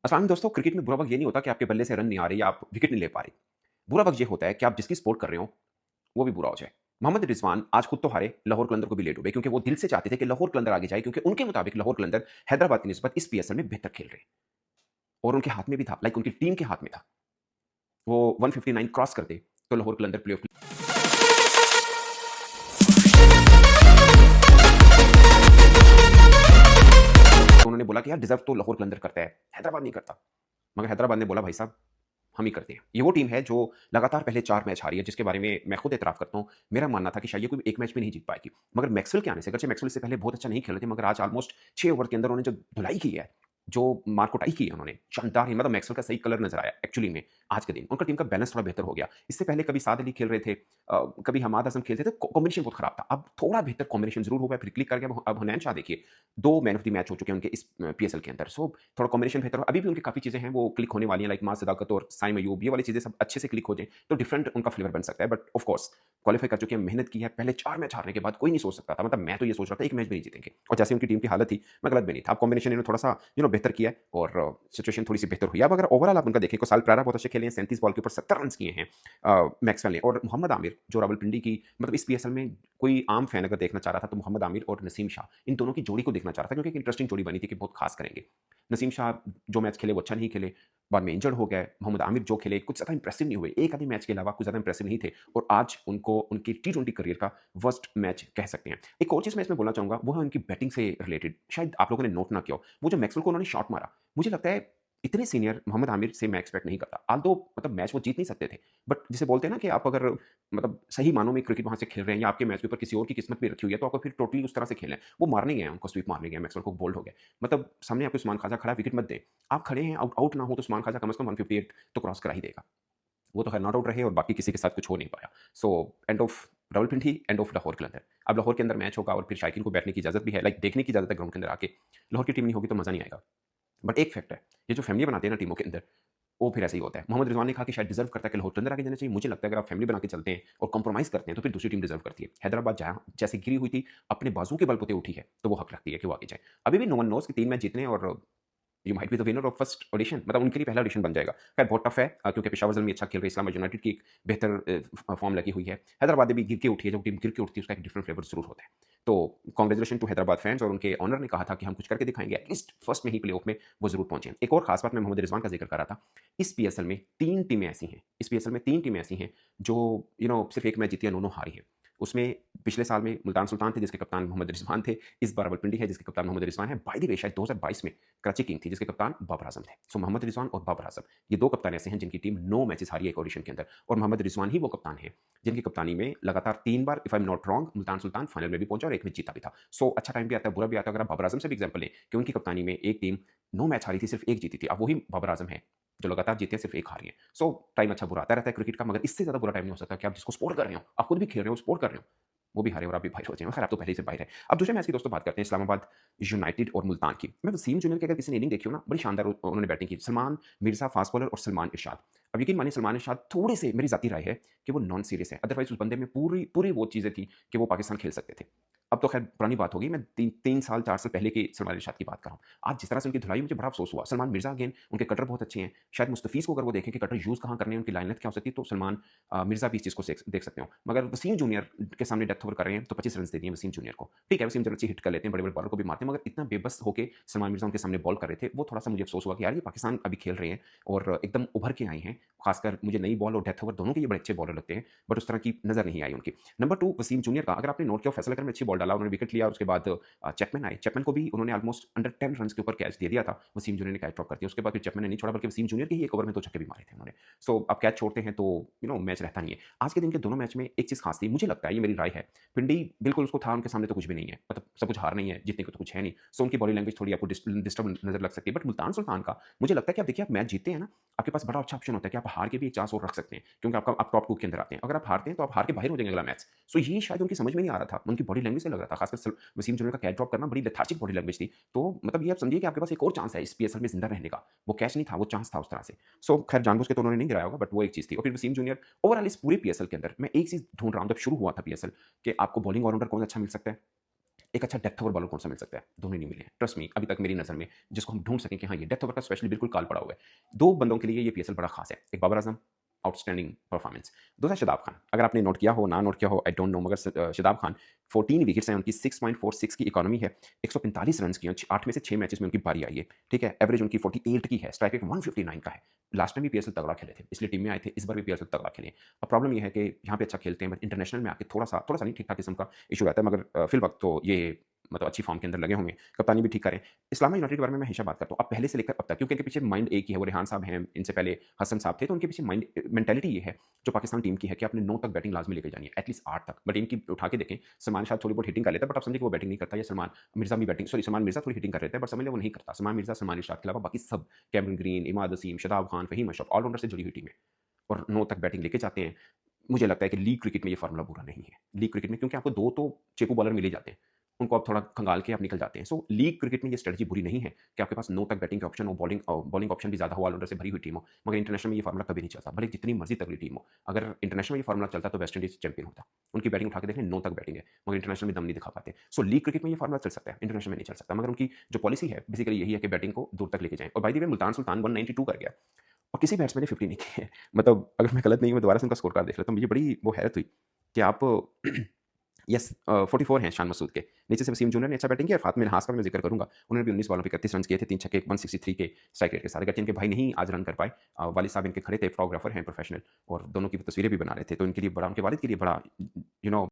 असल में दोस्तों क्रिकेट में बुरा वक्त ये नहीं होता कि आपके बल्ले से रन नहीं आ रहे या आप विकेट नहीं ले पा रहे। बुरा वक्त ये होता है कि आप जिसकी सपोर्ट कर रहे हो वो भी बुरा हो जाए। मोहम्मद रिजवान आज खुद तो हारे, लाहौर कलंदर को भी ले डूबे क्योंकि वो दिल से चाहते थे कि लाहौर कलंदर आगे जाए, क्योंकि उनके मुताबिक लाहौर कलंदर हैदराबाद की निस्बत इस पीएसएल में बेहतर खेल रहे हैं और उनके हाथ में भी था, लाइक उनकी टीम के हाथ में था। वो 159 क्रॉस करते तो लाहौर कलंदर प्लेऑफ। तो उन्होंने बोला कि यार डिजर्व तो लाहौर कलंदर करता है, हैदराबाद नहीं करता। मगर हैदराबाद ने बोला भाई साहब हम ही करते हैं। ये वो टीम है जो लगातार पहले 4 मैच हारी है, जिसके बारे में मैं खुद एतराफ़ करता हूँ। मेरा मानना था कि शायद ये कोई एक मैच भी नहीं जीत पाएगी। मगर मैक्सवेल के आने से, अगरचे मैक्सवेल इससे पहले बहुत अच्छा नहीं खेल रहे थे, मगर आज ऑलमोस्ट 6 ओवर के अंदर उन्होंने जो धुलाई की है, जो मार कुटाई की है उन्होंने, शानदार ही, मतलब मैक्सवेल का सही कलर नज़र आया एक्चुअली में आज के दिन। उनका टीम का बैलेंस थोड़ा बेहतर हो गया। इससे पहले कभी साद अली खेल रहे थे, कभी हमाद हसन खेलते थे, कॉम्बिनेशन बहुत खराब था। अब थोड़ा बेहतर कॉम्बिनेशन ज़रूर हो गया, फिर क्लिक कर गया। अब हुनैन शाह देखिए, 2 मैन ऑफ द मैच हो चुके हैं उनके इस पीएसएल के अंदर। सो थोड़ा कॉम्बिनेशन बेहतर हो। अभी भी उनकी काफ़ी चीज़ें हैं वो क्लिक होने वाली हैं, लाइक मां सदाकत और साइम अयूब, ये वाली चीज़ें सब अच्छे से क्लिक हो जाएँ तो डिफरेंट उनका फ्लेवर बन सकता है। बट ऑफ कोर्स क्वालीफाई कर चुके हैं, मेहनत की है। पहले 4 मैच हारने के बाद कोई नहीं सोच सकता था, मतलब मैं तो ये सोच रहा था 1 मैच भी नहीं जीतेंगे, और जैसे उनकी टीम की हालत थी, मैं गलत भी नहीं था। अब कॉम्बिनेशन इन्होंने थोड़ा-सा बेहतर किया है और सिचुएशन थोड़ी-सी बेहतर हुई है। अब अगर ओवरऑल आप उनका देखें, कुशाल प्रारा बहुत अच्छे खेले हैं, 37 बॉल के ऊपर 70 रन्स किए हैं मैक्सवेल ने। और मोहम्मद आमिर जो रावलपिंडी की, मतलब इस पीएसएल में कोई आम फैन अगर देखना चाह रहा था तो मोहम्मद आमिर और नसीम शाह, इन दोनों की जोड़ी को देखना चाह रहा था, क्योंकि एक इंटरेस्टिंग जोड़ी बनी थी कि बहुत खास करेंगे। नसीम शाह जो मैच खेले वो अच्छा नहीं खेले, बाद में इंजर्ड हो गए। मोहम्मद आमिर जो खेले कुछ ज़्यादा इंप्रेसिव नहीं हुए, एक आधे मैच के अलावा कुछ ज़्यादा इंप्रेसिव नहीं थे, और आज उनको उनकी टी20 करियर का वर्स्ट मैच कह सकते हैं। एक और चीज़ मैं इसमें बोलना चाहूँगा, वो है उनकी बैटिंग से रिलेटेड, शायद आप लोगों ने नोट ना किया हो, वो जो मैक्सवेल को उन्होंने शॉट मारा, मुझे लगता है इतने सीनियर मोहम्मद आमिर से मैं एक्सपेक्ट नहीं करता। ऑल्दो मतलब मैच वो जीत नहीं सकते थे, बट जिसे बोलते हैं ना कि आप अगर मतलब सही मानों में क्रिकेट वहाँ से खेल रहे हैं या आपके मैच के ऊपर किसी और की किस्मत भी रखी हुई है, तो आपको फिर टोटली उस तरह से खेलें। वो मारने गए हैं, उनको स्वीप मारने गए हैं, मैक्सवेल को बोल्ड हो गए। मतलब सामने आपके उस्मान ख्वाजा खड़ा है, विकेट मत दें। आप खड़े हैं, आउट आउट ना हो तो उस्मान ख्वाजा कम से कम 158 तो क्रॉस करा ही देगा। वो तो खैर नॉट आउट रहे और बाकी किसी के साथ कुछ हो नहीं पाया। So end of Rawalpindi, end of Lahore के अंदर। अब लाहौर के अंदर मैच होगा और फिर शायकीन को बैठने की इजाज़त भी है, लाइक देखने की इजाज़त है ग्राउंड के अंदर आके। लाहौर की टीम नहीं होगी तो मज़ा नहीं आएगा। बट एक फैक्ट है, ये जो फैमिली बनाते हैं ना टीमों के अंदर, वो फिर ऐसे ही होता है। मोहम्मद रिजवान ने कहा कि शायद डिज़र्व करता है कि लाहौर के अंदर आगे जाना चाहिए। मुझे लगता है अगर आप फैमिली बना के चलते हैं और कॉम्प्रोमाइज़ करते हैं तो फिर दूसरी टीम डिज़र्व करती है। हैदराबाद जहाँ जैसे गिरी हुई थी, अपने बाजुओं के बलबूते उठी है, तो वो हक रखती है कि वो आगे जाए। अभी भी नो वन नोज़ कि 3 मैच जीतने और you might be the winner of first audition, मतलब उनके लिए पहला ऑडिशन बन जाएगा। खैर बहुत टफ है, क्योंकि पेशावर ज़ल्मी अच्छा खेल रही है, इस्लामाबाद यूनाइटेड की एक बेहतर फॉर्म लगी हुई है। हैदराबाद में भी गिर के उठी है, जब टीम गिर के उठती है उसका एक डिफरेंट फ्लेवर ज़रूर होता है। तो कांग्रेचुलेशन टू हैदराबाद फैन्स, और उनके ओनर ने कहा था कि हम कुछ करके दिखाएँगे, एटलीस्ट फर्स्ट में ही प्लेऑफ में वो ज़रूर पहुँचे। एक और खास बात मैं मोहम्मद रिजवान का ज़िक्र कर रहा था। इस पीएसएल में 3 टीमें ऐसी हैं, इस पीएसएल में 3 टीमें ऐसी हैं जो सिर्फ़ 1 मैच जीती है, दोनों हारी हैं। उसमें पिछले साल में मुल्तान सुल्तान थे जिसके कप्तान मोहम्मद रिजवान थे। इस बार रावलपिंडी है जिसके कप्तान मोहम्मद रिजवान है। बाय द वे शायद 2022 में कराची किंग थी जिसके कप्तान बाबर आजम थे। सो मोहम्मद रिजवान और बाबर आजम, ये 2 कप्तान ऐसे हैं जिनकी टीम 9 मैचेस हारी है एक ऑडिशन के अंदर, और मोहम्मद रिजवान ही वो कप्तान है जिनकी कप्तानी में लगातार 3 बार, if I am not wrong, Multan Sultan final में भी पहुंचा और एक मैच जीता भी था। सो अच्छा टाइम भी आता है, बुरा भी आता है। अगर आप बाबर आजम से भी एग्जाम्पल लें कि उनकी कप्तानी में एक टीम 9 मैच हारी थी, सिर्फ 1 जीती थी। अब वही बाबर आजम है जो लगातार जीते हैं, सिर्फ 1 हारी है। सो टाइम अच्छा बुरा आता रहता है क्रिकेट का, मगर इससे ज़्यादा बुरा टाइम नहीं हो सकता कि आप जिसको सपोर्ट कर रहे हो, आप खुद भी खेल रहे हो, सपोर्ट कर रहे हो, वो भी हारे और आप भी बाहर हो जाएँ। खैर आप तो पहले ही से बाहर हैं। अब दूसरे मैच की दोस्तों बात करते हैं, इस्लामाबाद यूनाइटेड और मुल्तान की। मैं वसीम जूनियर की अगर किसी ने इनिंग देखी हो ना, बड़ी शानदार उन्होंने बैटिंग की। सलमान मिर्ज़ा फास्ट बॉलर और सलमान इरशाद। अब यकीन मानिए सलमान इरशाद थोड़े से, मेरी ज़ाती राय है कि वो नॉन सीरियस है। अदरवाइज़ उस बंदे में पूरी पूरी वो चीज़ें थी कि वो पाकिस्तान खेल सकते थे। अब तो खैर पुरानी बात होगी, मैं 3 साल 4 साल पहले की सलमान इरशाद की बात कर रहा हूँ। आज जिस तरह से उनकी धुलाई, मुझे बड़ा अफ़सोस हुआ। सलमान मिर्ज़ा अगेन, उनके कटर बहुत अच्छे हैं। शायद मुस्तफ़ीज़ को अगर वो देखें कि कटर यूज़ कहाँ करने हैं, उनकी लाइन लेंथ क्या हो सकती है, तो सलमान मिर्ज़ा भी इस चीज़ को देख सकते हो। मगर वसीम जूनियर के सामने डेथ ओवर कर रहे हैं तो 25 रन्स दे दिए वसीम जूनियर को। ठीक है, वसीम जूनियर अच्छी हिट कर लेते हैं, बड़े-बड़े बॉलर को भी मारते हैं, मगर इतना बेबस होके सलमान मिर्ज़ा उनके सामने बॉल कर रहे थे, वो थोड़ा-सा मुझे अफ़सोस हुआ कि यार ये पाकिस्तान अभी खेल रहे हैं और एकदम उभर के आए हैं। ख़ासकर मुझे नई बॉल और डेथ ओवर दोनों के ये बड़े अच्छे बॉलर लगते हैं, बट उस तरह की नज़र नहीं आई उनकी। नंबर 2 वसीम जूनियर का अगर आपने नोट किया, फैसल करम ने अच्छी बॉल डाला, उन्होंने विकेट लिया और उसके बाद चैपमैन आए। चैपमैन को भी उन्होंने ऑलमोस्ट अंडर 10 रन्स के ऊपर कैच दे दिया था। वसीम जूनियर ने कैच ड्रॉप कर दिया। उसके बाद फिर चैपमैन ने नहीं छोड़ा, बल्कि वसीम जूनियर के ही 1 ओवर में 2 छक्के भी मारे थे उन्होंने। सो अब कैच छोड़ते हैं तो मैच रहता नहीं है। आज के दिन के दोनों मैच में एक चीज़ खास थी, मुझे लगता है, ये मेरी राय है, पिंडी बिल्कुल उसको था, उनके सामने तो कुछ भी नहीं है, मतलब सब कुछ हार नहीं है, जीतने को तो कुछ है नहीं। सो उनकी बॉडी लैंग्वेज थोड़ी आपको डिस्टर्ब नज़र लग सकती है। बट मुल्तान सुल्तान का मुझे लगता है कि आप देखिए, आप मैच जीतते हैं ना, आपके पास बड़ा अच्छा ऑप्शन होता है कि आप हार के भी एक चांस और रख सकते हैं, क्योंकि आप टॉप 2 के अंदर आते हैं। अगर आप हारते हैं तो आप हार के बाहर हो जाएंगे अगला मैच। सो ये शायद उनकी समझ में नहीं आ रहा था, उनकी बॉडी लैंग्वेज से लग रहा था, खासकर वसीम जूनियर का कैच ड्रॉप करना, बड़ी लेथार्जिक बॉडी लैंग्वेज थी। तो मतलब ये आप समझिए कि आपके पास एक और चांस है इस पीएसएल में जिंदा रहने का। वो कैच नहीं था, वो चांस था उस तरह से। सो खैर जानबूझ के तो उन्होंने नहीं गिराया होगा, बट वो एक चीज़ थी। और फिर वसीम जूनियर ओवरऑल इस पूरे पीएसएल के अंदर मैं एक चीज़ ढूंढ रहा हूँ जब शुरू हुआ था पीएसएल, कि आपको बॉलिंग ऑलराउंडर कौन अच्छा मिल सकता है। एक अच्छा डेप्थ ओवर बॉलर कौन सा मिल सकता है? दोनों ही नहीं मिले हैं। ट्रस्ट मी, अभी तक मेरी नज़र में जिसको हम ढूँढ सकें कि हाँ, ये डेप्थ ओवर का स्पेशली बिल्कुल काल पड़ा हुआ है। 2 बंदों के लिए ये पीएसएल बड़ा ख़ास है। एक बाबर आज़म, आउटस्टैंडिंग परफॉर्मेंस। दूसरा शादाब खान। अगर आपने नोट किया हो, ना नोट किया हो, आई डोंट नो, मगर शादाब खान 14 विकेट्स हैं उनकी, 6.46 की इकॉनमी है, 145 रन्स किए हैं, 8 में से 6 मैचेस में उनकी पारी आई है, ठीक है? एवरेज उनकी 48 की है, स्ट्राइक रेट 159 का है। लास्ट टाइम भी पीएसएल तगड़ा खेले थे, इसलिए टीम में आए थे, इस बार भी पीएसएल तगड़ा खेले हैं। अब प्रॉब्लम ये है कि यहाँ पे अच्छा खेलते हैं, बट इंटरनेशनल में आके थोड़ा-सा नहीं, ठीक-ठाक किस्म का इश्यू रहता है, मगर फिल वक़्त तो ये मतलब अच्छी फॉर्म के अंदर लगे हुए हैं, कप्तानी भी ठीक करें। इस्लामा यूनाइटेड के बारे में मैं हमेशा बात करता हूँ, अब पहले से लेकर अब तक, क्योंकि इनके पीछे माइंड एक ही है, वो रेहान साहब हैं, इनसे पहले हसन साहब थे, तो उनके पीछे माइंड मेंटालिटी ये है, जो पाकिस्तान टीम की है कि आपने 9 तक बैटिंग लाज़मी लेके जानी है, एटलीस्ट 8 तक। बट इनकी उठा के देखें, सलमान शायद थोड़ी बहुत हिटिंग कर लेता है, बट आप समझिए कि वो बैटिंग नहीं करता, या सलमान मिर्ज़ा थोड़ी हिटिंग कर लेता है, बट समझ लें वो नहीं करता। सलमान मिर्ज़ा, सलमान इरशाद के अलावा बाकी सब, Cameron Green, Imad Wasim, Shadab Khan, Faheem Ashraf, allrounder से जुड़ी हुई टीम है और 9 तक बैटिंग लेके जाते हैं। मुझे लगता है कि लीग क्रिकेट में ये फ़ॉर्मूला बुरा नहीं है। लीग क्रिकेट में क्योंकि आपको 2 तो चेपू बॉलर मिल ही जाते हैं। उनको आप थोड़ा खंगाल के आप निकल जाते हैं। सो लीग क्रिकेट में ये स्ट्रैटेजी बुरी नहीं है कि आपके पास 9 तक बैटिंग के ऑप्शन हो, बॉलिंग ऑप्शन भी ज़्यादा हो, ऑलराउंडर से भरी हुई टीम हो। मगर इंटरनेशनल में ये फ़ॉर्मूला कभी नहीं चलता। भले जितनी मर्ज़ी तगड़ी टीम हो। अगर इंटरनेशनल में ये फ़ॉर्मूला चलता तो वेस्ट इंडीज़ चैंपियन होता। उनकी बैटिंग उठा के देखें, 9 तक बैटिंग है, मगर इंटरनेशनल में दम नहीं दिखा पाते। सो लीग क्रिकेट में ये फ़ॉर्मूला चल सकता है, इंटरनेशनल में नहीं चल सकता। मगर उनकी जो पॉलिसी है बेसिकली यही है कि बैटिंग को दूर तक लेके जाएँ। और by the way Multan Sultan 192 कर गया और किसी बैट्समैन ने 50 नहीं की है। मतलब अगर मैं गलत नहीं हूँ, मैं दोबारा से उनका स्कोर कार्ड देख लेता हूँ, मुझे बड़ी वो हैरत हुई कि आप 44 हैं शान मसूद के। नीचे से वसीम जूनियर ने अच्छा बैटिंग किया और फातमा मिनहास का भी मैं ज़िक्र करूँगा। उन्होंने भी 19 बॉलों पे 31 रन किए थे, 3 छक्के, 163 के स्ट्राइक रेट के साथ। अगरचे इनके भाई नहीं आज रन कर पाए। वालिद साहब इनके खड़े थे, फोटोग्राफर हैं प्रोफेशनल, और दोनों की वो तस्वीरें भी बना रहे थे। तो इनके लिए बड़ा, उनके वालिद के लिए बड़ा, यू नो